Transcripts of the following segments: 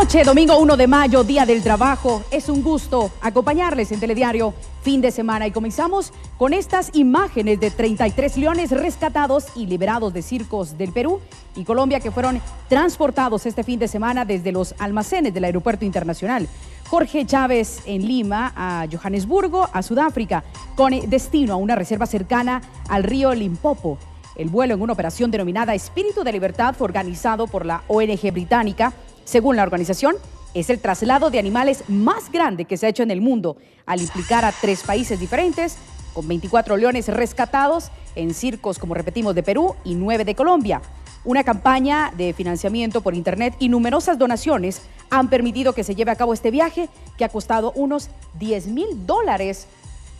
noche, domingo 1 de mayo, Día del Trabajo. Es un gusto acompañarles en Telediario Fin de Semana y comenzamos con estas imágenes de 33 leones rescatados y liberados de circos del Perú y Colombia que fueron transportados este fin de semana desde los almacenes del Aeropuerto Internacional Jorge Chávez en Lima a Johannesburgo, a Sudáfrica, con destino a una reserva cercana al río Limpopo. El vuelo en una operación denominada Espíritu de Libertad fue organizado por la ONG británica. Según la organización, es el traslado de animales más grande que se ha hecho en el mundo, al implicar a 3 países diferentes, con 24 leones rescatados en circos, como repetimos, de Perú y 9 de Colombia. Una campaña de financiamiento por internet y numerosas donaciones han permitido que se lleve a cabo este viaje, que ha costado unos $10.000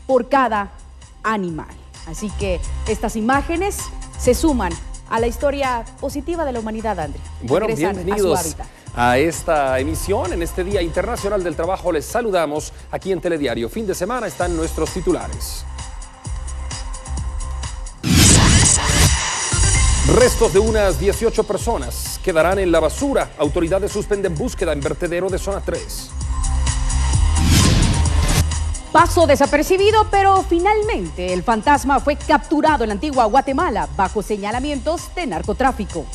por cada animal. Así que estas imágenes se suman a la historia positiva de la humanidad, André. Bueno, bienvenidos a esta emisión. En este Día Internacional del Trabajo les saludamos aquí en Telediario. Fin de semana están nuestros titulares. Restos de unas 18 personas quedarán en la basura. Autoridades suspenden búsqueda en vertedero de zona 3. Pasó desapercibido, pero finalmente el fantasma fue capturado en la antigua Guatemala bajo señalamientos de narcotráfico.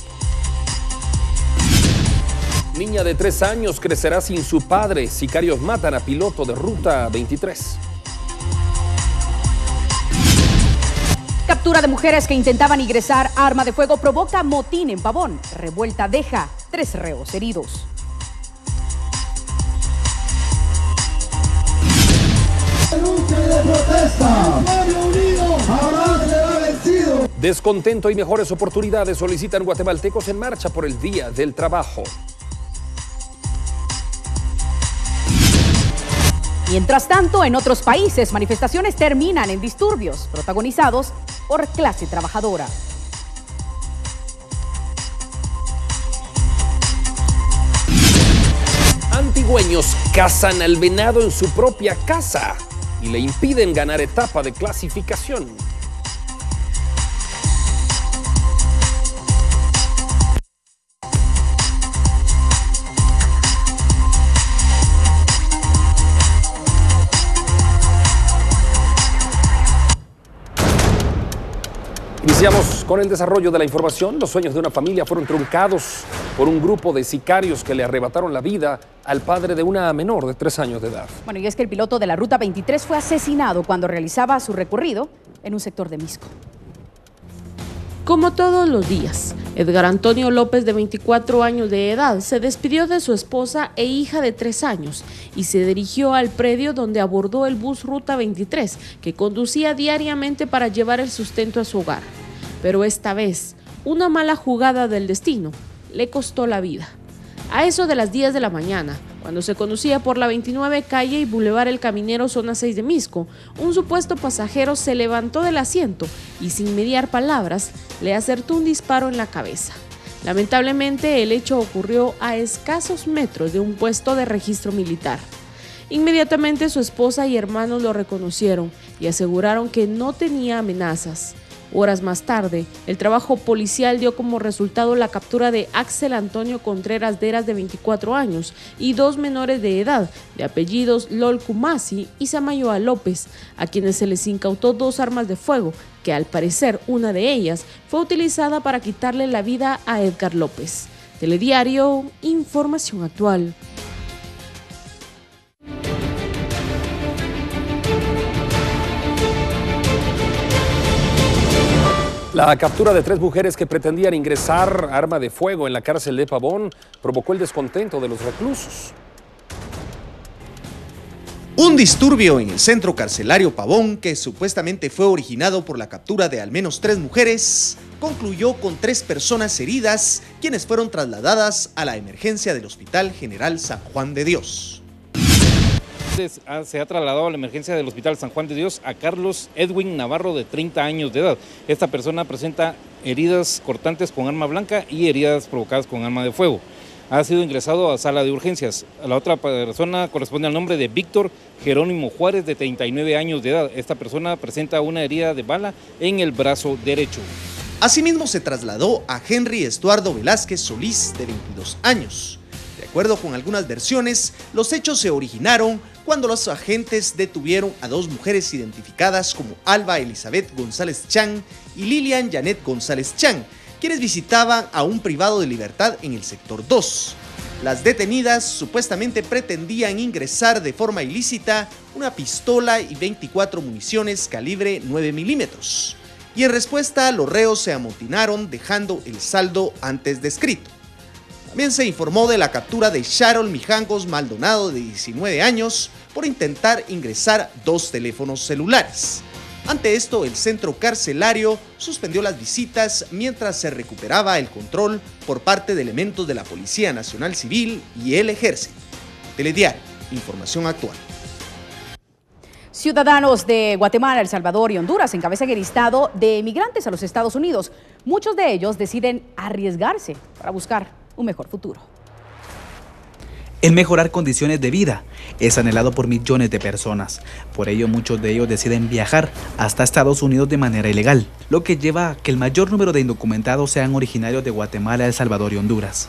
Niña de 3 años crecerá sin su padre. Sicarios matan a piloto de Ruta 23. Captura de mujeres que intentaban ingresar arma de fuego provoca motín en Pavón. Revuelta deja 3 reos heridos. Denuncia de protesta. Pueblo unido jamás será vencido. Descontento y mejores oportunidades solicitan guatemaltecos en marcha por el Día del Trabajo. Mientras tanto, en otros países, manifestaciones terminan en disturbios protagonizados por clase trabajadora. Antigüeños cazan al venado en su propia casa y le impiden ganar etapa de clasificación. Iniciamos con el desarrollo de la información. Los sueños de una familia fueron truncados por un grupo de sicarios que le arrebataron la vida al padre de una menor de 3 años de edad. Bueno, y es que el piloto de la Ruta 23 fue asesinado cuando realizaba su recorrido en un sector de Misco. Como todos los días, Edgar Antonio López, de 24 años de edad, se despidió de su esposa e hija de 3 años y se dirigió al predio donde abordó el bus Ruta 23, que conducía diariamente para llevar el sustento a su hogar. Pero esta vez, una mala jugada del destino le costó la vida. A eso de las 10 de la mañana, cuando se conducía por la 29 calle y Boulevard El Caminero, zona 6 de Misco, un supuesto pasajero se levantó del asiento y, sin mediar palabras, le acertó un disparo en la cabeza. Lamentablemente, el hecho ocurrió a escasos metros de un puesto de registro militar. Inmediatamente su esposa y hermanos lo reconocieron y aseguraron que no tenía amenazas. Horas más tarde, el trabajo policial dio como resultado la captura de Axel Antonio Contreras Deras, de 24 años, y 2 menores de edad, de apellidos Lol Kumasi y Samayoa López, a quienes se les incautó 2 armas de fuego, que al parecer una de ellas fue utilizada para quitarle la vida a Edgar López. Telediario, información actual. La captura de 3 mujeres que pretendían ingresar arma de fuego en la cárcel de Pavón provocó el descontento de los reclusos. Un disturbio en el centro carcelario Pavón, que supuestamente fue originado por la captura de al menos 3 mujeres, concluyó con 3 personas heridas, quienes fueron trasladadas a la emergencia del Hospital General San Juan de Dios. Se ha trasladado a la emergencia del Hospital San Juan de Dios a Carlos Edwin Navarro, de 30 años de edad. Esta persona presenta heridas cortantes con arma blanca y heridas provocadas con arma de fuego. Ha sido ingresado a sala de urgencias. La otra persona corresponde al nombre de Víctor Jerónimo Juárez, de 39 años de edad. Esta persona presenta una herida de bala en el brazo derecho. Asimismo, se trasladó a Henry Estuardo Velázquez Solís, de 22 años. De acuerdo con algunas versiones, los hechos se originaron cuando los agentes detuvieron a dos mujeres identificadas como Alba Elizabeth González Chan y Lilian Janet González Chan, quienes visitaban a un privado de libertad en el sector 2. Las detenidas supuestamente pretendían ingresar de forma ilícita una pistola y 24 municiones calibre 9 milímetros. Y en respuesta, los reos se amotinaron dejando el saldo antes descrito. También se informó de la captura de Sharol Mijangos Maldonado, de 19 años, por intentar ingresar 2 teléfonos celulares. Ante esto, el centro carcelario suspendió las visitas mientras se recuperaba el control por parte de elementos de la Policía Nacional Civil y el Ejército. Telediario, información actual. Ciudadanos de Guatemala, El Salvador y Honduras encabezan el listado de emigrantes a los Estados Unidos. Muchos de ellos deciden arriesgarse para buscar un mejor futuro. El mejorar condiciones de vida es anhelado por millones de personas. Por ello, muchos de ellos deciden viajar hasta Estados Unidos de manera ilegal, lo que lleva a que el mayor número de indocumentados sean originarios de Guatemala, El Salvador y Honduras.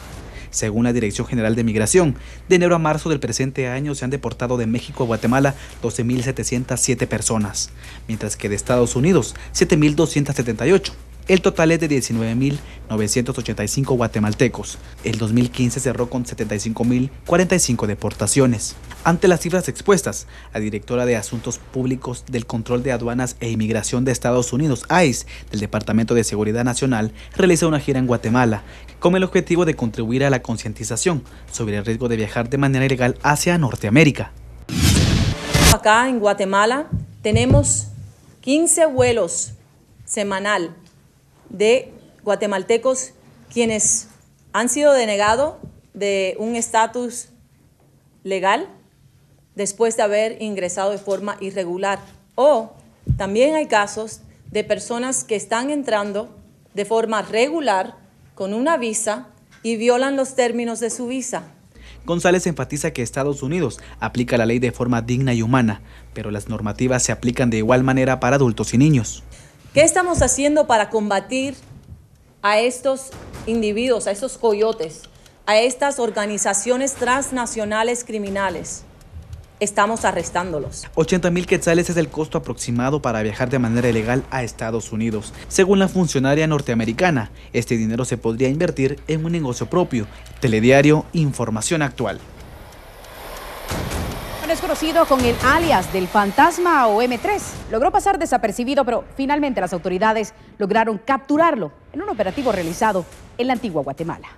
Según la Dirección General de Migración, de enero a marzo del presente año se han deportado de México a Guatemala 12.707 personas, mientras que de Estados Unidos 7.278. El total es de 19.985 guatemaltecos. El 2015 cerró con 75.045 deportaciones. Ante las cifras expuestas, la directora de Asuntos Públicos del Control de Aduanas e Inmigración de Estados Unidos, ICE, del Departamento de Seguridad Nacional, realizó una gira en Guatemala con el objetivo de contribuir a la concientización sobre el riesgo de viajar de manera ilegal hacia Norteamérica. Acá en Guatemala tenemos 15 vuelos semanal de guatemaltecos quienes han sido denegados de un estatus legal después de haber ingresado de forma irregular. O también hay casos de personas que están entrando de forma regular con una visa y violan los términos de su visa. González enfatiza que Estados Unidos aplica la ley de forma digna y humana, pero las normativas se aplican de igual manera para adultos y niños. ¿Qué estamos haciendo para combatir a estos individuos, a estos coyotes, a estas organizaciones transnacionales criminales? Estamos arrestándolos. 80,000 quetzales es el costo aproximado para viajar de manera ilegal a Estados Unidos. Según la funcionaria norteamericana, este dinero se podría invertir en un negocio propio. Telediario, información actual. Es conocido con el alias del fantasma o M3. Logró pasar desapercibido, pero finalmente las autoridades lograron capturarlo en un operativo realizado en la antigua Guatemala.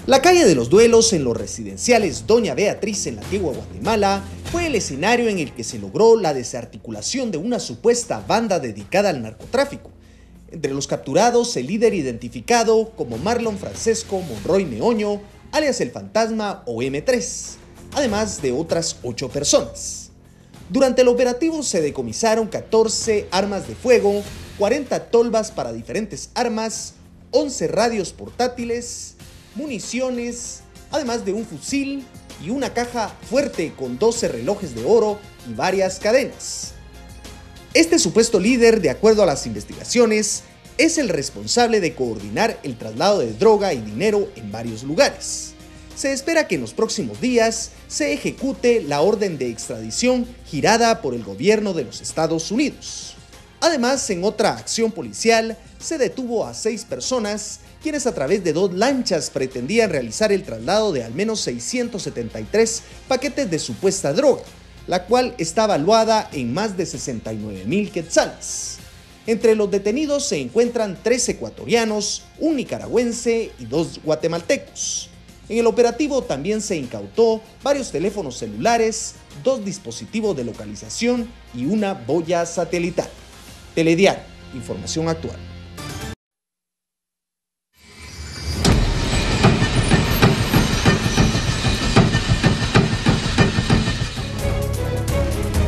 La calle de los duelos en los residenciales Doña Beatriz en la antigua Guatemala fue el escenario en el que se logró la desarticulación de una supuesta banda dedicada al narcotráfico. Entre los capturados, el líder identificado como Marlon Francesco Monroy Meoño, alias el fantasma o M3. Además de otras 8 personas. Durante el operativo se decomisaron 14 armas de fuego, 40 tolvas para diferentes armas, 11 radios portátiles, municiones, además de un fusil y una caja fuerte con 12 relojes de oro y varias cadenas. Este supuesto líder, de acuerdo a las investigaciones, es el responsable de coordinar el traslado de droga y dinero en varios lugares. Se espera que en los próximos días se ejecute la orden de extradición girada por el gobierno de los Estados Unidos. Además, en otra acción policial, se detuvo a 6 personas, quienes a través de 2 lanchas pretendían realizar el traslado de al menos 673 paquetes de supuesta droga, la cual está valuada en más de 69,000 quetzales. Entre los detenidos se encuentran 3 ecuatorianos, un nicaragüense y 2 guatemaltecos. En el operativo también se incautó varios teléfonos celulares, 2 dispositivos de localización y una boya satelital. Telediario, información actual.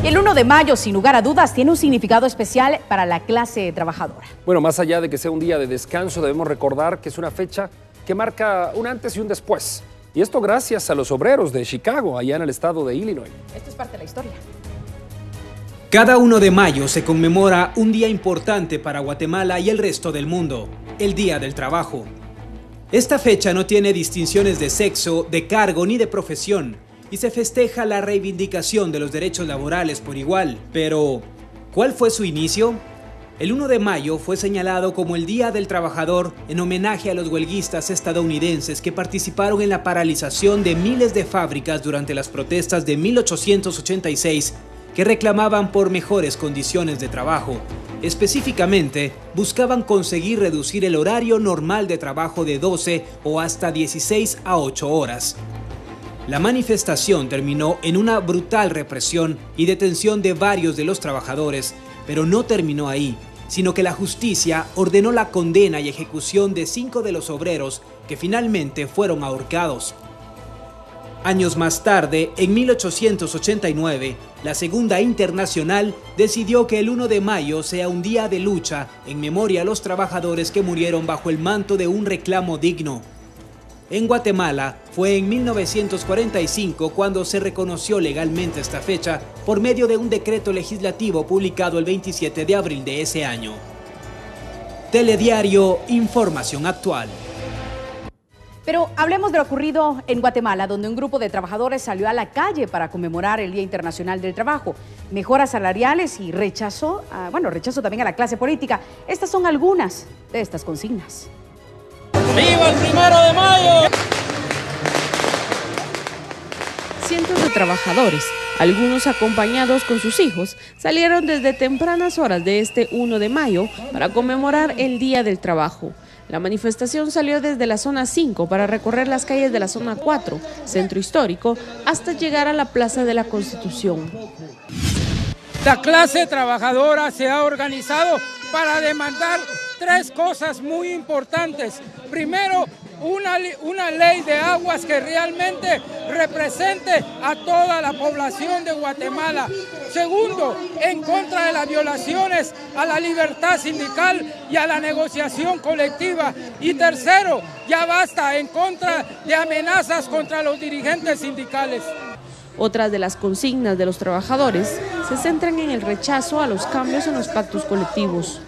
El 1 de mayo, sin lugar a dudas, tiene un significado especial para la clase trabajadora. Bueno, más allá de que sea un día de descanso, debemos recordar que es una fecha que marca un antes y un después. Y esto gracias a los obreros de Chicago, allá en el estado de Illinois. Esto es parte de la historia. Cada 1 de mayo se conmemora un día importante para Guatemala y el resto del mundo, el Día del Trabajo. Esta fecha no tiene distinciones de sexo, de cargo ni de profesión y se festeja la reivindicación de los derechos laborales por igual. Pero, ¿cuál fue su inicio? El 1 de mayo fue señalado como el Día del Trabajador en homenaje a los huelguistas estadounidenses que participaron en la paralización de miles de fábricas durante las protestas de 1886 que reclamaban por mejores condiciones de trabajo. Específicamente, buscaban conseguir reducir el horario normal de trabajo de 12 o hasta 16 a 8 horas. La manifestación terminó en una brutal represión y detención de varios de los trabajadores, pero no terminó ahí, sino que la justicia ordenó la condena y ejecución de 5 de los obreros que finalmente fueron ahorcados. Años más tarde, en 1889, la Segunda Internacional decidió que el 1 de mayo sea un día de lucha en memoria a los trabajadores que murieron bajo el manto de un reclamo digno. En Guatemala fue en 1945 cuando se reconoció legalmente esta fecha por medio de un decreto legislativo publicado el 27 de abril de ese año. Telediario, información actual. Pero hablemos de lo ocurrido en Guatemala, donde un grupo de trabajadores salió a la calle para conmemorar el Día Internacional del Trabajo, mejoras salariales y rechazo también a la clase política. Estas son algunas de estas consignas. ¡Viva el 1 de mayo! Cientos de trabajadores, algunos acompañados con sus hijos, salieron desde tempranas horas de este 1 de mayo para conmemorar el Día del Trabajo. La manifestación salió desde la zona 5 para recorrer las calles de la zona 4, centro histórico, hasta llegar a la Plaza de la Constitución. La clase trabajadora se ha organizado para demandar 3 cosas muy importantes. Primero, una ley de aguas que realmente represente a toda la población de Guatemala. Segundo, en contra de las violaciones a la libertad sindical y a la negociación colectiva. Y tercero, ya basta, en contra de amenazas contra los dirigentes sindicales. Otras de las consignas de los trabajadores se centran en el rechazo a los cambios en los pactos colectivos.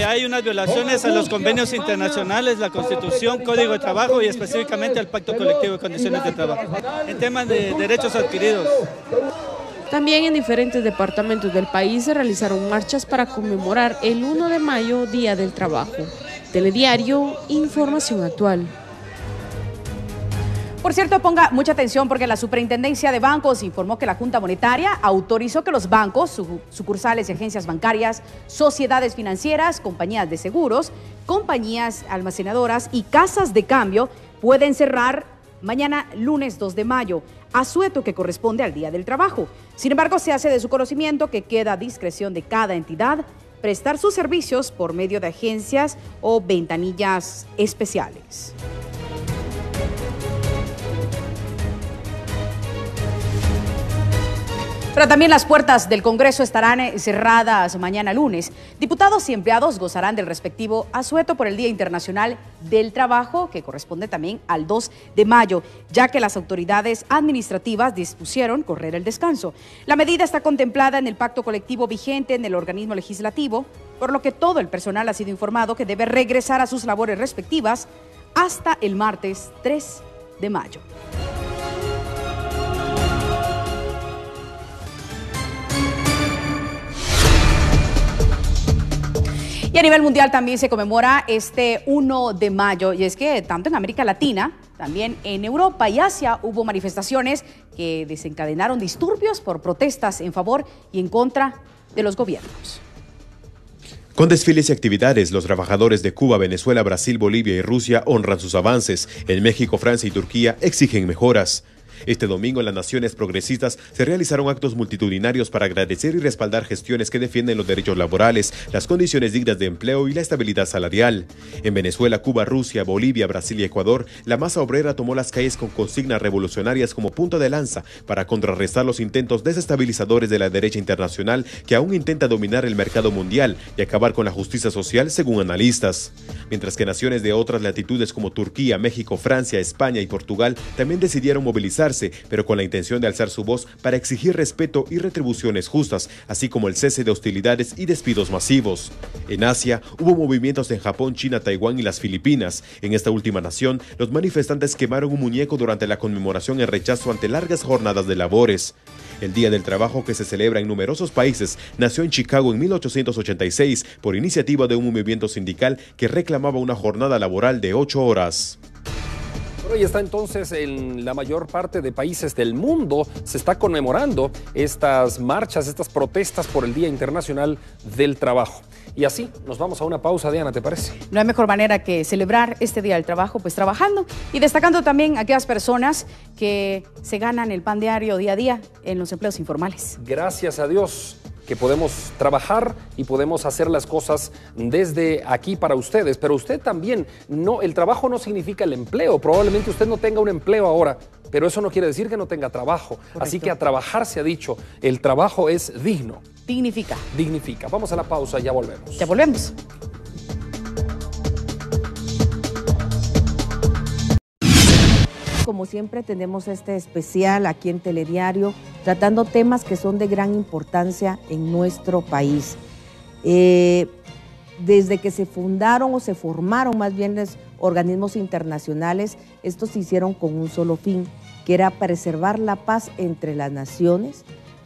Hay unas violaciones a los convenios internacionales, la Constitución, Código de Trabajo y específicamente al Pacto Colectivo de Condiciones de Trabajo, en temas de derechos adquiridos. También en diferentes departamentos del país se realizaron marchas para conmemorar el 1 de mayo, Día del Trabajo. Telediario, información actual. Por cierto, ponga mucha atención porque la Superintendencia de Bancos informó que la Junta Monetaria autorizó que los bancos, sucursales y agencias bancarias, sociedades financieras, compañías de seguros, compañías almacenadoras y casas de cambio pueden cerrar mañana lunes 2 de mayo, asueto que corresponde al Día del Trabajo. Sin embargo, se hace de su conocimiento que queda a discreción de cada entidad prestar sus servicios por medio de agencias o ventanillas especiales. Pero también las puertas del Congreso estarán cerradas mañana lunes. Diputados y empleados gozarán del respectivo asueto por el Día Internacional del Trabajo, que corresponde también al 2 de mayo, ya que las autoridades administrativas dispusieron correr el descanso. La medida está contemplada en el pacto colectivo vigente en el organismo legislativo, por lo que todo el personal ha sido informado que debe regresar a sus labores respectivas hasta el martes 3 de mayo. Y a nivel mundial también se conmemora este 1 de mayo, y es que tanto en América Latina, también en Europa y Asia hubo manifestaciones que desencadenaron disturbios por protestas en favor y en contra de los gobiernos. Con desfiles y actividades, los trabajadores de Cuba, Venezuela, Brasil, Bolivia y Rusia honran sus avances. En México, Francia y Turquía exigen mejoras. Este domingo en las naciones progresistas se realizaron actos multitudinarios para agradecer y respaldar gestiones que defienden los derechos laborales, las condiciones dignas de empleo y la estabilidad salarial. En Venezuela, Cuba, Rusia, Bolivia, Brasil y Ecuador, la masa obrera tomó las calles con consignas revolucionarias como punta de lanza para contrarrestar los intentos desestabilizadores de la derecha internacional que aún intenta dominar el mercado mundial y acabar con la justicia social, según analistas. Mientras que naciones de otras latitudes como Turquía, México, Francia, España y Portugal también decidieron movilizarse manifestarse, pero con la intención de alzar su voz para exigir respeto y retribuciones justas, así como el cese de hostilidades y despidos masivos. En Asia, hubo movimientos en Japón, China, Taiwán y las Filipinas. En esta última nación, los manifestantes quemaron un muñeco durante la conmemoración en rechazo ante largas jornadas de labores. El Día del Trabajo, que se celebra en numerosos países, nació en Chicago en 1886 por iniciativa de un movimiento sindical que reclamaba una jornada laboral de 8 horas. Hoy está entonces en la mayor parte de países del mundo, se está conmemorando estas marchas, estas protestas por el Día Internacional del Trabajo. Y así nos vamos a una pausa, Diana, ¿te parece? No hay mejor manera que celebrar este Día del Trabajo, pues trabajando y destacando también a aquellas personas que se ganan el pan diario día a día en los empleos informales. Gracias a Dios que podemos trabajar y podemos hacer las cosas desde aquí para ustedes, pero usted también, el trabajo no significa el empleo, probablemente usted no tenga un empleo ahora, pero eso no quiere decir que no tenga trabajo. Correcto. Así que a trabajar se ha dicho, el trabajo es digno. Dignifica. Dignifica. Vamos a la pausa y ya volvemos. Ya volvemos. Como siempre tenemos este especial aquí en Telediario, tratando temas que son de gran importancia en nuestro país. Desde que se fundaron o se formaron más bien los organismos internacionales, estos se hicieron con un solo fin, que era preservar la paz entre las naciones,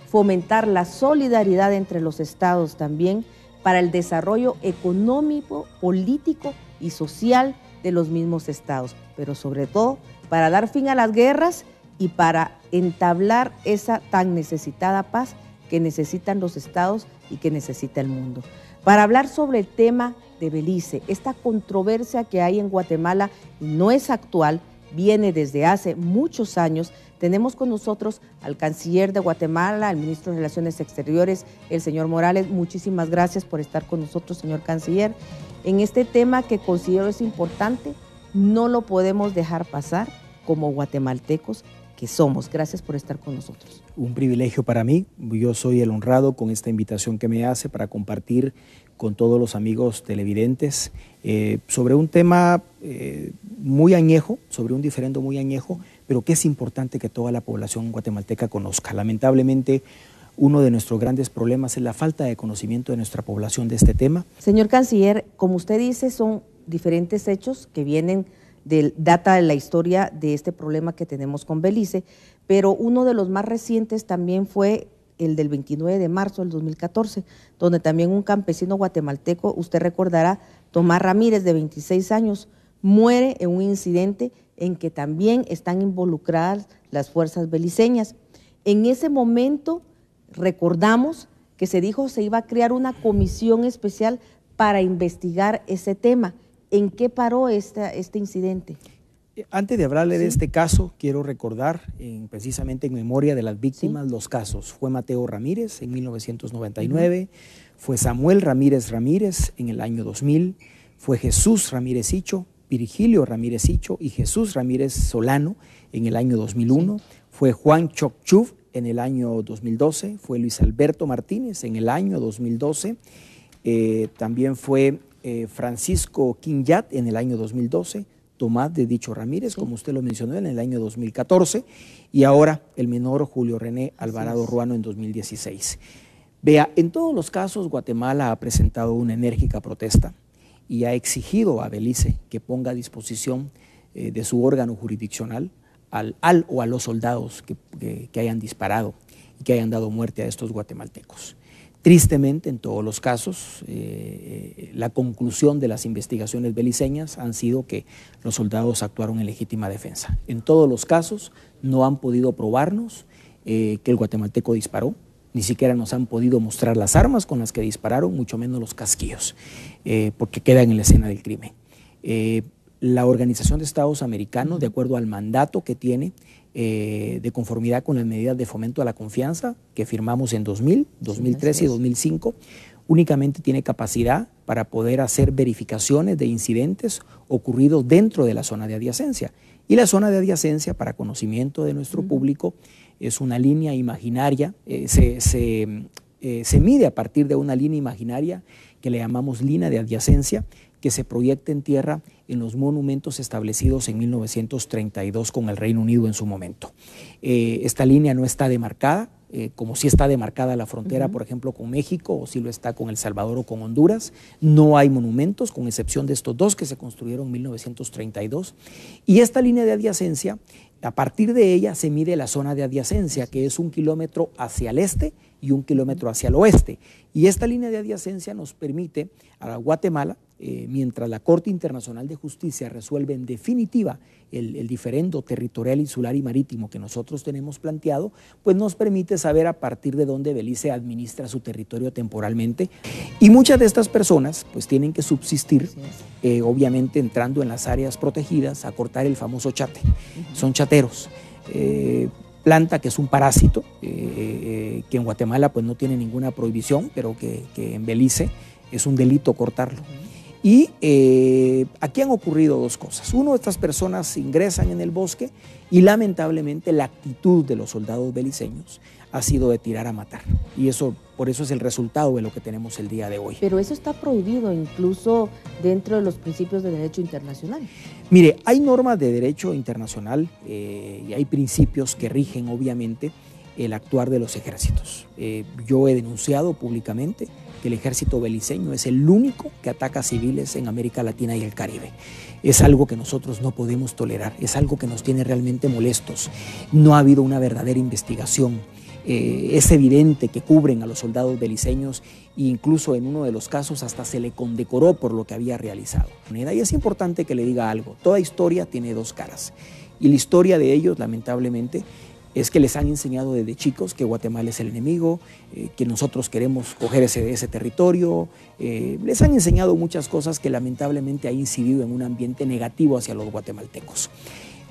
fomentar la solidaridad entre los estados también para el desarrollo económico, político y social de los mismos estados, pero sobre todo para dar fin a las guerras y para entablar esa tan necesitada paz que necesitan los estados y que necesita el mundo. Para hablar sobre el tema de Belice, esta controversia que hay en Guatemala no es actual, viene desde hace muchos años. Tenemos con nosotros al canciller de Guatemala, al ministro de Relaciones Exteriores, el señor Morales. Muchísimas gracias por estar con nosotros, señor canciller. En este tema que considero es importante, no lo podemos dejar pasar como guatemaltecos que somos. Gracias por estar con nosotros. Un privilegio para mí. Yo soy el honrado con esta invitación que me hace para compartir con todos los amigos televidentes sobre un tema muy añejo, sobre un diferendo muy añejo, pero que es importante que toda la población guatemalteca conozca. Lamentablemente, uno de nuestros grandes problemas es la falta de conocimiento de nuestra población de este tema. Señor canciller, como usted dice, son diferentes hechos que vienen data de la historia de este problema que tenemos con Belice, pero uno de los más recientes también fue el del 29 de marzo del 2014, donde también un campesino guatemalteco, usted recordará, Tomás Ramírez, de 26 años, muere en un incidente en que también están involucradas las fuerzas beliceñas. En ese momento recordamos que se dijo se iba a crear una comisión especial para investigar ese tema. ¿En qué paró este incidente? Antes de hablarle de este caso, quiero recordar precisamente en memoria de las víctimas los casos. Fue Mateo Ramírez en 1999, fue Samuel Ramírez Ramírez en el año 2000, fue Jesús Ramírez Hicho, Virgilio Ramírez Hicho y Jesús Ramírez Solano en el año 2001, fue Juan Chocchuv en el año 2012, fue Luis Alberto Martínez en el año 2012, también fue Francisco Quinyat en el año 2012, Tomás de Dicho Ramírez, como usted lo mencionó, en el año 2014, y ahora el menor Julio René Alvarado Ruano en 2016. Vea, en todos los casos Guatemala ha presentado una enérgica protesta y ha exigido a Belice que ponga a disposición de su órgano jurisdiccional al o a los soldados que hayan disparado y que hayan dado muerte a estos guatemaltecos. Tristemente, en todos los casos, la conclusión de las investigaciones beliceñas han sido que los soldados actuaron en legítima defensa. En todos los casos no han podido probarnos que el guatemalteco disparó, ni siquiera nos han podido mostrar las armas con las que dispararon, mucho menos los casquillos, porque quedan en la escena del crimen. La Organización de Estados Americanos, de acuerdo al mandato que tiene, de conformidad con las medidas de fomento a la confianza que firmamos en 2000, 2013 y 2005, únicamente tiene capacidad para poder hacer verificaciones de incidentes ocurridos dentro de la zona de adyacencia. Y la zona de adyacencia, para conocimiento de nuestro público, es una línea imaginaria, se mide a partir de una línea imaginaria que le llamamos línea de adyacencia, que se proyecta en tierra en los monumentos establecidos en 1932 con el Reino Unido en su momento. Esta línea no está demarcada, como sí está demarcada la frontera, por ejemplo, con México, o sí lo está con El Salvador o con Honduras. No hay monumentos, con excepción de estos dos que se construyeron en 1932. Y esta línea de adyacencia, a partir de ella se mide la zona de adyacencia, que es 1 kilómetro hacia el este y 1 kilómetro hacia el oeste. Y esta línea de adyacencia nos permite a Guatemala, mientras la Corte Internacional de Justicia resuelve en definitiva el diferendo territorial, insular y marítimo que nosotros tenemos planteado, pues nos permite saber a partir de dónde Belice administra su territorio temporalmente. Y muchas de estas personas pues tienen que subsistir, obviamente entrando en las áreas protegidas a cortar el famoso chate. Son chateros. Planta que es un parásito, que en Guatemala pues no tiene ninguna prohibición, pero que en Belice es un delito cortarlo. Y aquí han ocurrido dos cosas. Uno, estas personas ingresan en el bosque y lamentablemente la actitud de los soldados beliceños ha sido de tirar a matar. Y por eso es el resultado de lo que tenemos el día de hoy. Pero eso está prohibido incluso dentro de los principios de derecho internacional. Mire, hay normas de derecho internacional y hay principios que rigen obviamente el actuar de los ejércitos. Yo he denunciado públicamente que el ejército beliceño es el único que ataca civiles en América Latina y el Caribe. Es algo que nosotros no podemos tolerar, es algo que nos tiene realmente molestos. No ha habido una verdadera investigación. Es evidente que cubren a los soldados beliceños e incluso en uno de los casos hasta se le condecoró por lo que había realizado. Y es importante que le diga algo, toda historia tiene dos caras y la historia de ellos lamentablemente es que les han enseñado desde chicos que Guatemala es el enemigo, que nosotros queremos coger ese territorio. Les han enseñado muchas cosas que lamentablemente ha incidido en un ambiente negativo hacia los guatemaltecos.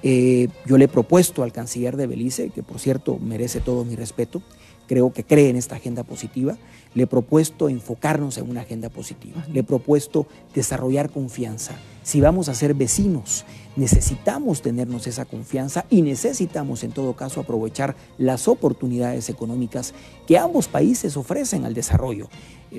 Yo le he propuesto al canciller de Belice, que por cierto merece todo mi respeto, creo que cree en esta agenda positiva, le he propuesto enfocarnos en una agenda positiva, le he propuesto desarrollar confianza. Si vamos a ser vecinos, necesitamos tenernos esa confianza y necesitamos en todo caso aprovechar las oportunidades económicas que ambos países ofrecen al desarrollo.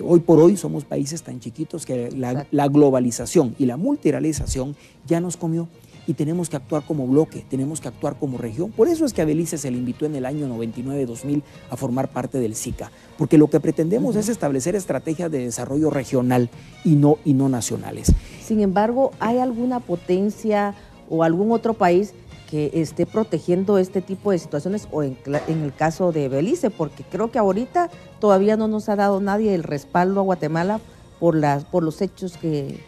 Hoy por hoy somos países tan chiquitos que la globalización y la multilateralización ya nos comió. Y tenemos que actuar como bloque, tenemos que actuar como región. Por eso es que a Belice se le invitó en el año 99-2000 a formar parte del SICA, porque lo que pretendemos es establecer estrategias de desarrollo regional y no nacionales. Sin embargo, ¿hay alguna potencia o algún otro país que esté protegiendo este tipo de situaciones o en el caso de Belice? Porque creo que ahorita todavía no nos ha dado nadie el respaldo a Guatemala por los hechos que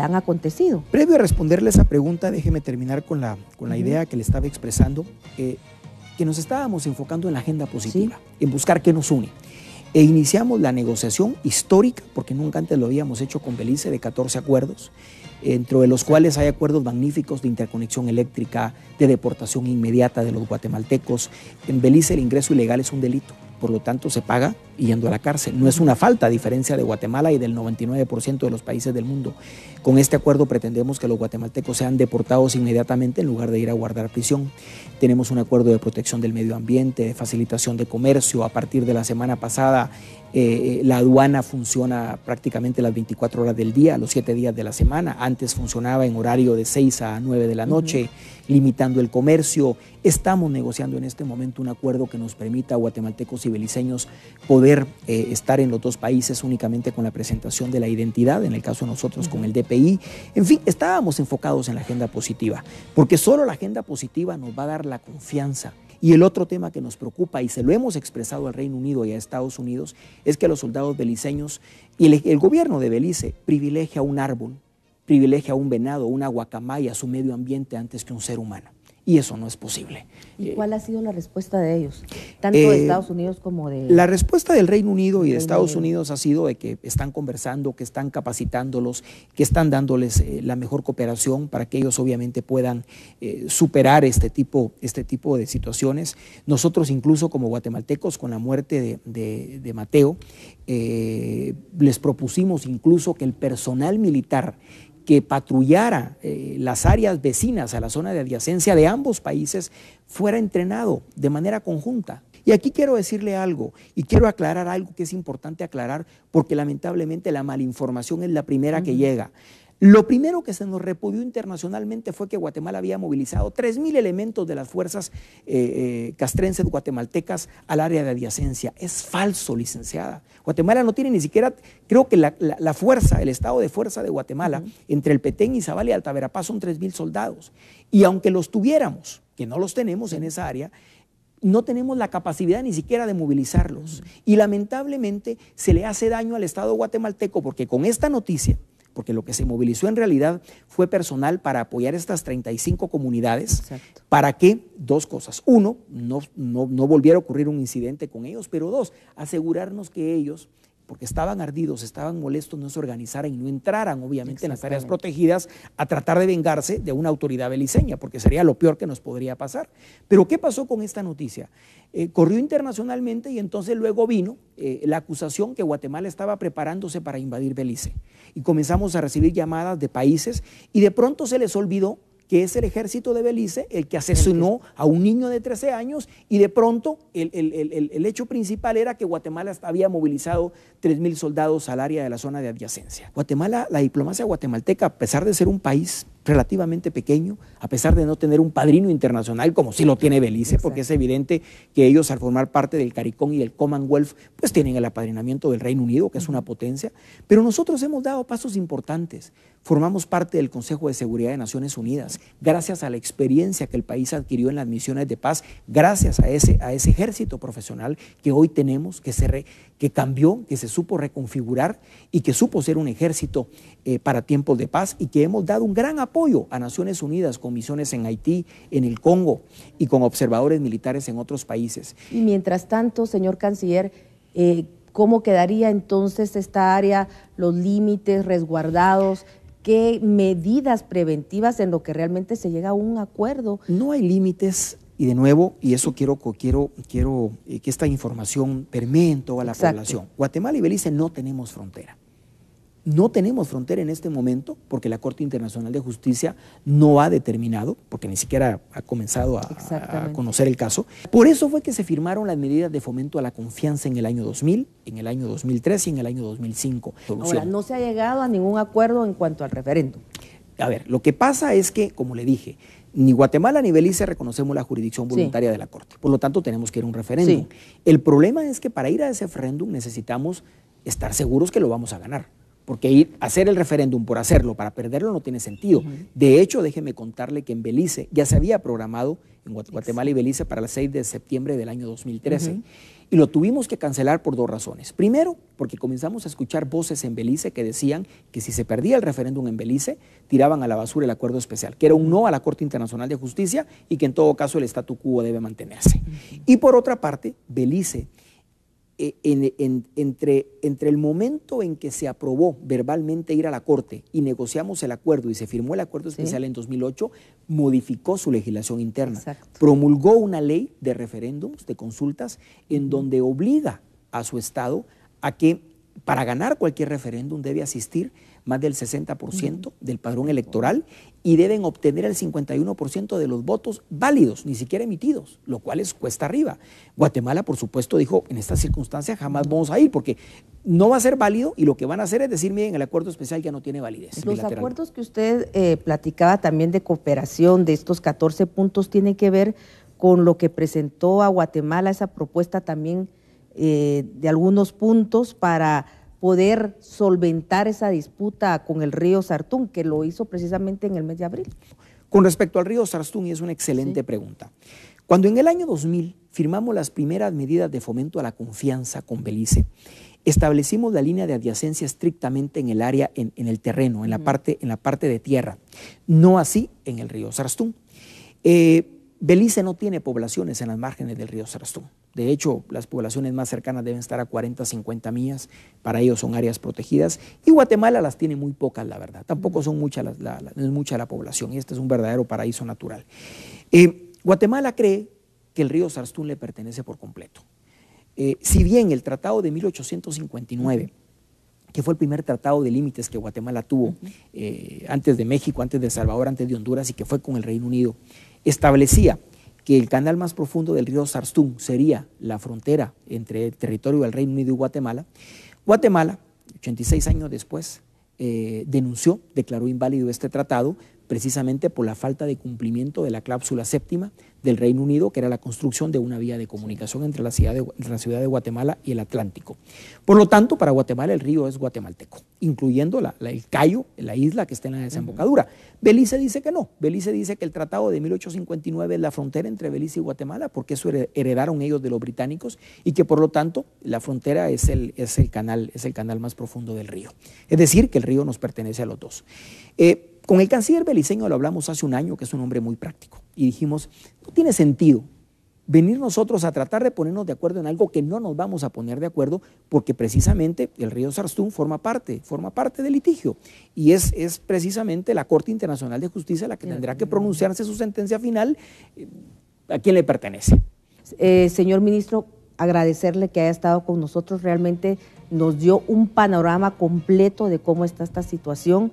han acontecido. Previo a responderle esa pregunta, déjeme terminar con la idea que le estaba expresando, que nos estábamos enfocando en la agenda positiva, en buscar qué nos une. E iniciamos la negociación histórica, porque nunca antes lo habíamos hecho con Belice, de 14 acuerdos, entre los cuales hay acuerdos magníficos de interconexión eléctrica, de deportación inmediata de los guatemaltecos. En Belice el ingreso ilegal es un delito, por lo tanto se paga yendo a la cárcel. No es una falta, a diferencia de Guatemala y del 99% de los países del mundo. Con este acuerdo pretendemos que los guatemaltecos sean deportados inmediatamente en lugar de ir a guardar prisión. Tenemos un acuerdo de protección del medio ambiente, de facilitación de comercio. A partir de la semana pasada, la aduana funciona prácticamente las 24 horas del día, los 7 días de la semana. Antes funcionaba en horario de 6 a 9 de la noche, limitando el comercio. Estamos negociando en este momento un acuerdo que nos permita a guatemaltecos y beliceños poder estar en los dos países únicamente con la presentación de la identidad, en el caso de nosotros con el DPI. En fin, estábamos enfocados en la agenda positiva, porque solo la agenda positiva nos va a dar la confianza. Y el otro tema que nos preocupa, y se lo hemos expresado al Reino Unido y a Estados Unidos, es que los soldados beliceños y el gobierno de Belice privilegia un árbol, privilegia un venado, una guacamaya, su medio ambiente antes que un ser humano. Y eso no es posible. ¿Y cuál ha sido la respuesta de ellos? Tanto de Estados Unidos como de... La respuesta del Reino Unido y de Estados Unidos ha sido de que están conversando, que están capacitándolos, que están dándoles la mejor cooperación para que ellos obviamente puedan superar este tipo de situaciones. Nosotros incluso como guatemaltecos, con la muerte de Mateo, les propusimos incluso que el personal militar que patrullara las áreas vecinas a la zona de adyacencia de ambos países fuera entrenado de manera conjunta. Y aquí quiero decirle algo, y quiero aclarar algo que es importante aclarar, porque lamentablemente la malinformación es la primera que llega. Lo primero que se nos repudió internacionalmente fue que Guatemala había movilizado 3.000 elementos de las fuerzas castrenses guatemaltecas al área de adyacencia. Es falso, licenciada. Guatemala no tiene ni siquiera, creo que la fuerza, el estado de fuerza de Guatemala, entre el Petén, Izabal y Alta Verapaz son 3.000 soldados. Y aunque los tuviéramos, que no los tenemos en esa área, no tenemos la capacidad ni siquiera de movilizarlos. Y lamentablemente se le hace daño al Estado guatemalteco porque con esta noticia, porque lo que se movilizó en realidad fue personal para apoyar estas 35 comunidades. Exacto. ¿Para qué? Dos cosas. Uno, no volviera a ocurrir un incidente con ellos, pero dos, asegurarnos que ellos, porque estaban ardidos, estaban molestos, no se organizaran y no entraran, obviamente, en las áreas protegidas a tratar de vengarse de una autoridad beliceña, porque sería lo peor que nos podría pasar. Pero ¿qué pasó con esta noticia? Corrió internacionalmente y entonces luego vino la acusación que Guatemala estaba preparándose para invadir Belice. Y comenzamos a recibir llamadas de países y de pronto se les olvidó que es el ejército de Belice el que asesinó a un niño de 13 años y de pronto el hecho principal era que Guatemala había movilizado 3.000 soldados al área de la zona de adyacencia. Guatemala, la diplomacia guatemalteca, a pesar de ser un país relativamente pequeño, a pesar de no tener un padrino internacional como sí lo tiene Belice, exacto, porque es evidente que ellos al formar parte del CARICOM y del Commonwealth, pues tienen el apadrinamiento del Reino Unido, que es una potencia, pero nosotros hemos dado pasos importantes. Formamos parte del Consejo de Seguridad de Naciones Unidas, gracias a la experiencia que el país adquirió en las misiones de paz, gracias a ese ejército profesional que hoy tenemos, que cambió, que se supo reconfigurar y que supo ser un ejército para tiempos de paz y que hemos dado un gran apoyo a Naciones Unidas con misiones en Haití, en el Congo y con observadores militares en otros países. Y mientras tanto, señor canciller, ¿cómo quedaría entonces esta área, los límites resguardados? ¿Qué medidas preventivas en lo que realmente se llega a un acuerdo? No hay límites. Y de nuevo, y eso quiero que esta información permee en toda la población. Guatemala y Belice no tenemos frontera. No tenemos frontera en este momento porque la Corte Internacional de Justicia no ha determinado, porque ni siquiera ha comenzado a conocer el caso. Por eso fue que se firmaron las medidas de fomento a la confianza en el año 2000, en el año 2003 y en el año 2005. Ahora, no se ha llegado a ningún acuerdo en cuanto al referéndum. A ver, lo que pasa es que, como le dije, ni Guatemala ni Belice reconocemos la jurisdicción voluntaria de la Corte. Por lo tanto, tenemos que ir a un referéndum. Sí. El problema es que para ir a ese referéndum necesitamos estar seguros que lo vamos a ganar. Porque hacer el referéndum por hacerlo, para perderlo, no tiene sentido. De hecho, déjeme contarle que en Belice ya se había programado, en Guatemala y Belice, para el 6 de septiembre del año 2013. Y lo tuvimos que cancelar por dos razones. Primero, porque comenzamos a escuchar voces en Belice que decían que si se perdía el referéndum en Belice, tiraban a la basura el acuerdo especial, que era un no a la Corte Internacional de Justicia y que en todo caso el statu quo debe mantenerse. Y por otra parte, Belice, entre el momento en que se aprobó verbalmente ir a la Corte y negociamos el acuerdo y se firmó el acuerdo especial en 2008, modificó su legislación interna. Promulgó una ley de referéndums, de consultas, en donde obliga a su Estado a que para ganar cualquier referéndum debe asistir más del 60% del padrón electoral y deben obtener el 51% de los votos válidos, ni siquiera emitidos, lo cual es cuesta arriba. Guatemala, por supuesto, dijo, en estas circunstancias jamás vamos a ir porque no va a ser válido y lo que van a hacer es decir, miren, el acuerdo especial ya no tiene validez. Los acuerdos que usted platicaba también de cooperación, de estos 14 puntos, tienen que ver con lo que presentó a Guatemala, esa propuesta también de algunos puntos para poder solventar esa disputa con el río Sartún, que lo hizo precisamente en el mes de abril. Con respecto al río Sartún, y es una excelente pregunta. Cuando en el año 2000 firmamos las primeras medidas de fomento a la confianza con Belice, establecimos la línea de adyacencia estrictamente en el área, en el terreno, en la parte de tierra, no así en el río Sartún. Belice no tiene poblaciones en las márgenes del río Sartún. De hecho, las poblaciones más cercanas deben estar a 40, 50 millas. Para ellos son áreas protegidas. Y Guatemala las tiene muy pocas, la verdad. Tampoco son muchas no es mucha la población. Y este es un verdadero paraíso natural. Guatemala cree que el río Sartún le pertenece por completo. Si bien el tratado de 1859, que fue el primer tratado de límites que Guatemala tuvo antes de México, antes de El Salvador, antes de Honduras y que fue con el Reino Unido, establecía que el canal más profundo del río Sarstún sería la frontera entre el territorio del Reino Unido y Guatemala, Guatemala, 86 años después, denunció, declaró inválido este tratado precisamente por la falta de cumplimiento de la cláusula séptima del Reino Unido, que era la construcción de una vía de comunicación entre la ciudad de Guatemala y el Atlántico. Por lo tanto, para Guatemala el río es guatemalteco, incluyendo el Cayo, la isla que está en la desembocadura. Belice dice que no, Belice dice que el tratado de 1859 es la frontera entre Belice y Guatemala, porque eso heredaron ellos de los británicos, y que por lo tanto la frontera es el canal más profundo del río. Es decir, que el río nos pertenece a los dos. Con el canciller beliceño lo hablamos hace un año, que es un hombre muy práctico, y dijimos, no tiene sentido venir nosotros a tratar de ponernos de acuerdo en algo que no nos vamos a poner de acuerdo, porque precisamente el río Sarstún forma parte del litigio, y es precisamente la Corte Internacional de Justicia la que tendrá que pronunciarse su sentencia final a quién le pertenece. Señor ministro, agradecerle que haya estado con nosotros, realmente nos dio un panorama completo de cómo está esta situación.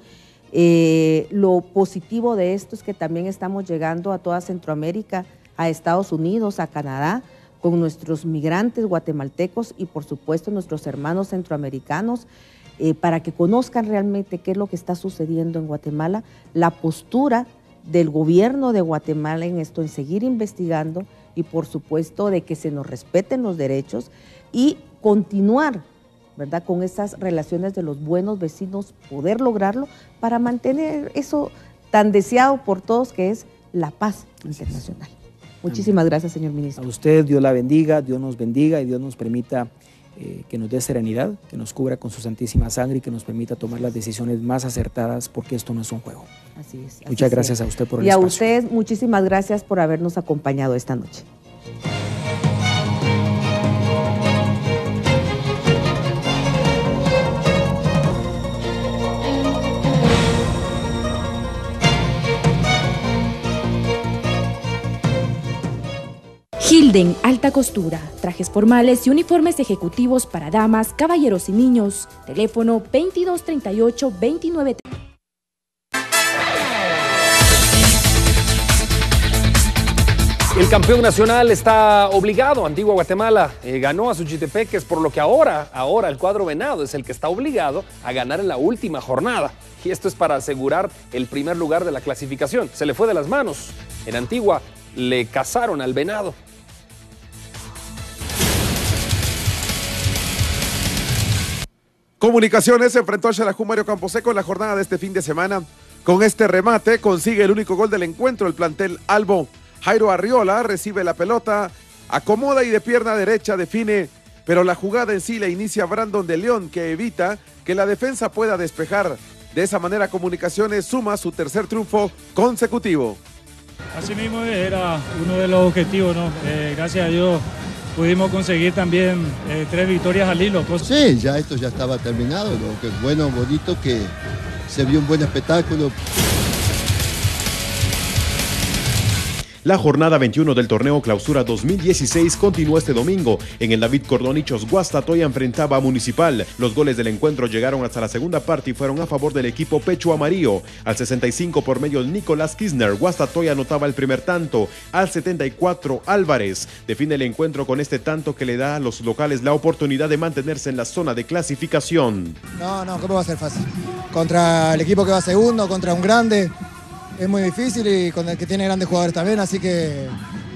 Lo positivo de esto es que también estamos llegando a toda Centroamérica, a Estados Unidos, a Canadá, con nuestros migrantes guatemaltecos y por supuesto nuestros hermanos centroamericanos, para que conozcan realmente qué es lo que está sucediendo en Guatemala, la postura del gobierno de Guatemala en esto, en seguir investigando y por supuesto de que se nos respeten los derechos y continuar, ¿verdad?, con esas relaciones de los buenos vecinos, poder lograrlo para mantener eso tan deseado por todos que es la paz internacional. Muchísimas gracias, señor ministro. A usted, Dios la bendiga, Dios nos bendiga y Dios nos permita que nos dé serenidad, que nos cubra con su santísima sangre y que nos permita tomar las decisiones más acertadas, porque esto no es un juego. Así es. Muchas gracias a usted por el espacio. Y a usted, muchísimas gracias por habernos acompañado esta noche. Hilden Alta Costura, trajes formales y uniformes ejecutivos para damas, caballeros y niños. Teléfono 2238-29. El campeón nacional está obligado, Antigua Guatemala ganó a Suchitepeques, por lo que ahora el cuadro venado es el que está obligado a ganar en la última jornada. Y esto es para asegurar el primer lugar de la clasificación. Se le fue de las manos. En Antigua le cazaron al venado. Comunicaciones se enfrentó a Xelajú Mario Camposeco en la jornada de este fin de semana. Con este remate consigue el único gol del encuentro el plantel albo. Jairo Arriola recibe la pelota, acomoda y de pierna derecha define, pero la jugada en sí la inicia Brandon de León, que evita que la defensa pueda despejar. De esa manera Comunicaciones suma su tercer triunfo consecutivo. Asimismo era uno de los objetivos, ¿no? Gracias a Dios pudimos conseguir también 3 victorias al hilo. Sí, ya esto ya estaba terminado, lo que es bueno, bonito, que se vio un buen espectáculo. La jornada 21 del torneo Clausura 2016 continuó este domingo. En el David Cordonichos, Guastatoya enfrentaba a Municipal. Los goles del encuentro llegaron hasta la segunda parte y fueron a favor del equipo Pecho Amarillo. Al 65 por medio de Nicolás Kirchner, Guastatoya anotaba el primer tanto. Al 74, Álvarez define el encuentro con este tanto que le da a los locales la oportunidad de mantenerse en la zona de clasificación. No, ¿cómo va a ser fácil? Contra el equipo que va segundo, contra un grande. Es muy difícil y con el que tiene grandes jugadores también, así que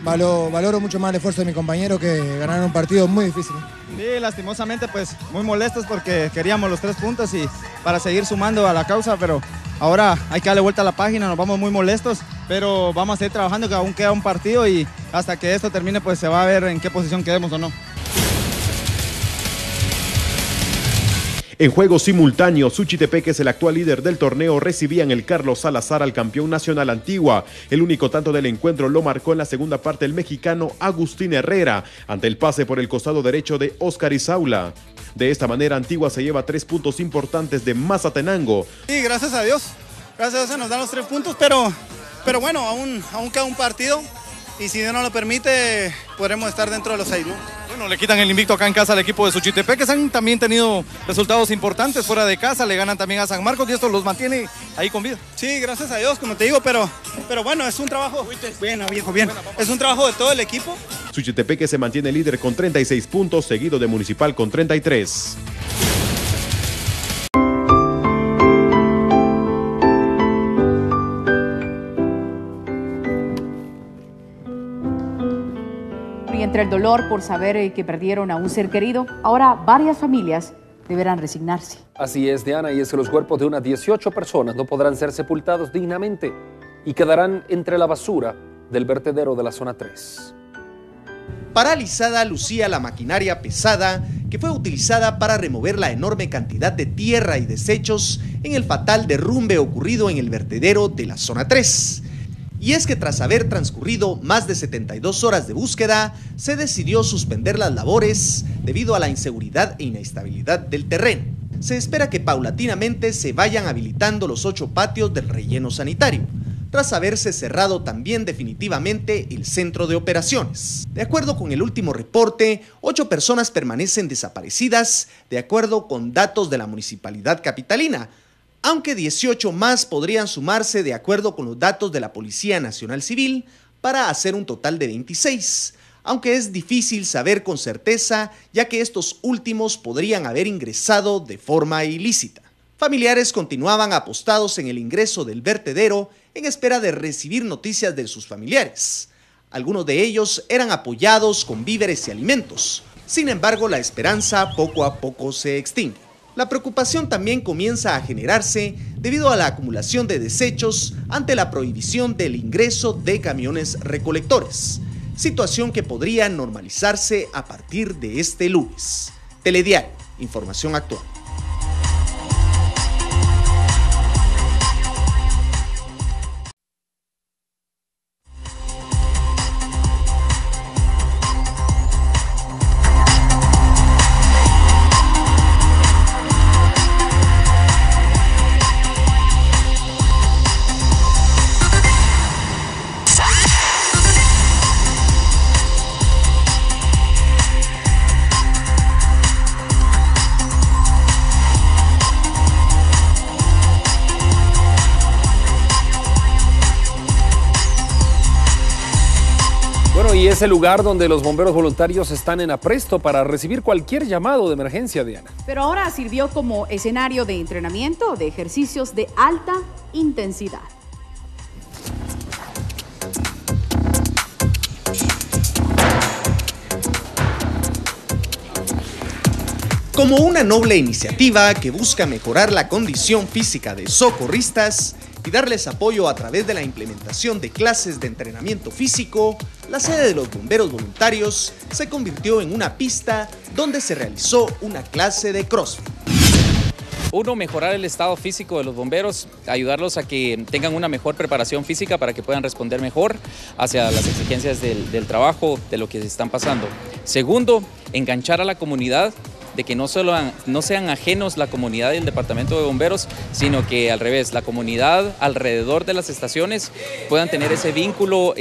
valoro mucho más el esfuerzo de mi compañero, que ganaron un partido muy difícil. Sí, lastimosamente pues muy molestos porque queríamos los 3 puntos y para seguir sumando a la causa, pero ahora hay que darle vuelta a la página, nos vamos muy molestos, pero vamos a seguir trabajando, que aún queda un partido y hasta que esto termine pues se va a ver en qué posición quedemos o no. En juego simultáneo, Suchitepeques, el actual líder del torneo, recibían el Carlos Salazar al campeón nacional Antigua. El único tanto del encuentro lo marcó en la segunda parte el mexicano Agustín Herrera, ante el pase por el costado derecho de Oscar Isaula. De esta manera, Antigua se lleva 3 puntos importantes de Mazatenango. Sí, gracias a Dios se nos dan los 3 puntos, pero bueno, aún queda un partido y si Dios nos lo permite, podremos estar dentro de los 6, ¿no? Bueno, le quitan el invicto acá en casa al equipo de Suchitepeques, han también tenido resultados importantes fuera de casa, le ganan también a San Marcos y esto los mantiene ahí con vida. Sí, gracias a Dios, como te digo, pero bueno, es un trabajo, bien, viejo, bien, es un trabajo de todo el equipo. Suchitepeques se mantiene líder con 36 puntos, seguido de Municipal con 33. Y entre el dolor por saber que perdieron a un ser querido, ahora varias familias deberán resignarse. Así es, Diana, y es que los cuerpos de unas 18 personas no podrán ser sepultados dignamente y quedarán entre la basura del vertedero de la zona 3. Paralizada lucía la maquinaria pesada que fue utilizada para remover la enorme cantidad de tierra y desechos en el fatal derrumbe ocurrido en el vertedero de la zona 3. Y es que tras haber transcurrido más de 72 horas de búsqueda, se decidió suspender las labores debido a la inseguridad e inestabilidad del terreno. Se espera que paulatinamente se vayan habilitando los 8 patios del relleno sanitario, tras haberse cerrado también definitivamente el centro de operaciones. De acuerdo con el último reporte, 8 personas permanecen desaparecidas, de acuerdo con datos de la Municipalidad Capitalina, aunque 18 más podrían sumarse de acuerdo con los datos de la Policía Nacional Civil para hacer un total de 26, aunque es difícil saber con certeza ya que estos últimos podrían haber ingresado de forma ilícita. Familiares continuaban apostados en el ingreso del vertedero en espera de recibir noticias de sus familiares. Algunos de ellos eran apoyados con víveres y alimentos, sin embargo la esperanza poco a poco se extingue. La preocupación también comienza a generarse debido a la acumulación de desechos ante la prohibición del ingreso de camiones recolectores, situación que podría normalizarse a partir de este lunes. Telediario, información actual. Y es el lugar donde los bomberos voluntarios están en apresto para recibir cualquier llamado de emergencia, Diana. Pero ahora sirvió como escenario de entrenamiento de ejercicios de alta intensidad. Como una noble iniciativa que busca mejorar la condición física de socorristas y darles apoyo a través de la implementación de clases de entrenamiento físico, la sede de los bomberos voluntarios se convirtió en una pista donde se realizó una clase de CrossFit. Uno, mejorar el estado físico de los bomberos, ayudarlos a que tengan una mejor preparación física para que puedan responder mejor hacia las exigencias del trabajo, de lo que se están pasando. Segundo, enganchar a la comunidad, de que no sean ajenos la comunidad y el departamento de bomberos, sino que al revés, la comunidad alrededor de las estaciones puedan tener ese vínculo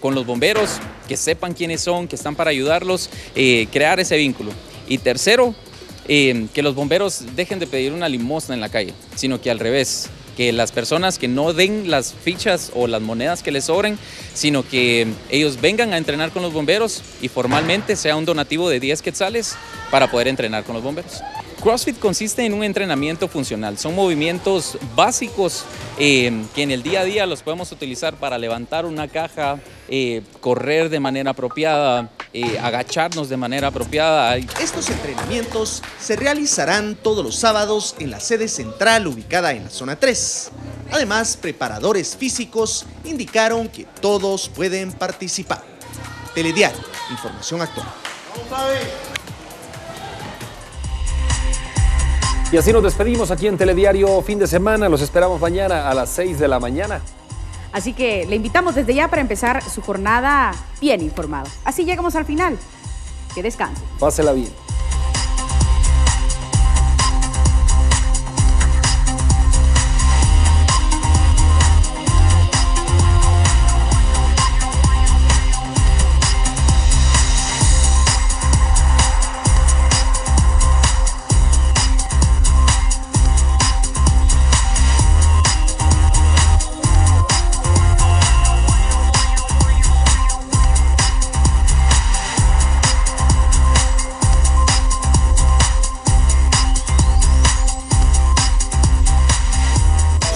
con los bomberos, que sepan quiénes son, que están para ayudarlos, crear ese vínculo. Y tercero, que los bomberos dejen de pedir una limosna en la calle, sino que al revés, que las personas que no den las fichas o las monedas que les sobren, sino que ellos vengan a entrenar con los bomberos y formalmente sea un donativo de 10 quetzales para poder entrenar con los bomberos. CrossFit consiste en un entrenamiento funcional, son movimientos básicos que en el día a día los podemos utilizar para levantar una caja, correr de manera apropiada, agacharnos de manera apropiada. Estos entrenamientos se realizarán todos los sábados en la sede central ubicada en la zona 3. Además, preparadores físicos indicaron que todos pueden participar. Telediario, información actual. Y así nos despedimos aquí en Telediario Fin de Semana. Los esperamos mañana a las 6 de la mañana. Así que le invitamos desde ya para empezar su jornada bien informado. Así llegamos al final. Que descanse. Pásela bien.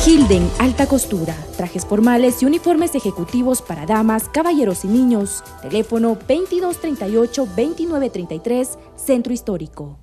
Hilden Alta Costura, trajes formales y uniformes ejecutivos para damas, caballeros y niños. Teléfono 2238-2933, Centro Histórico.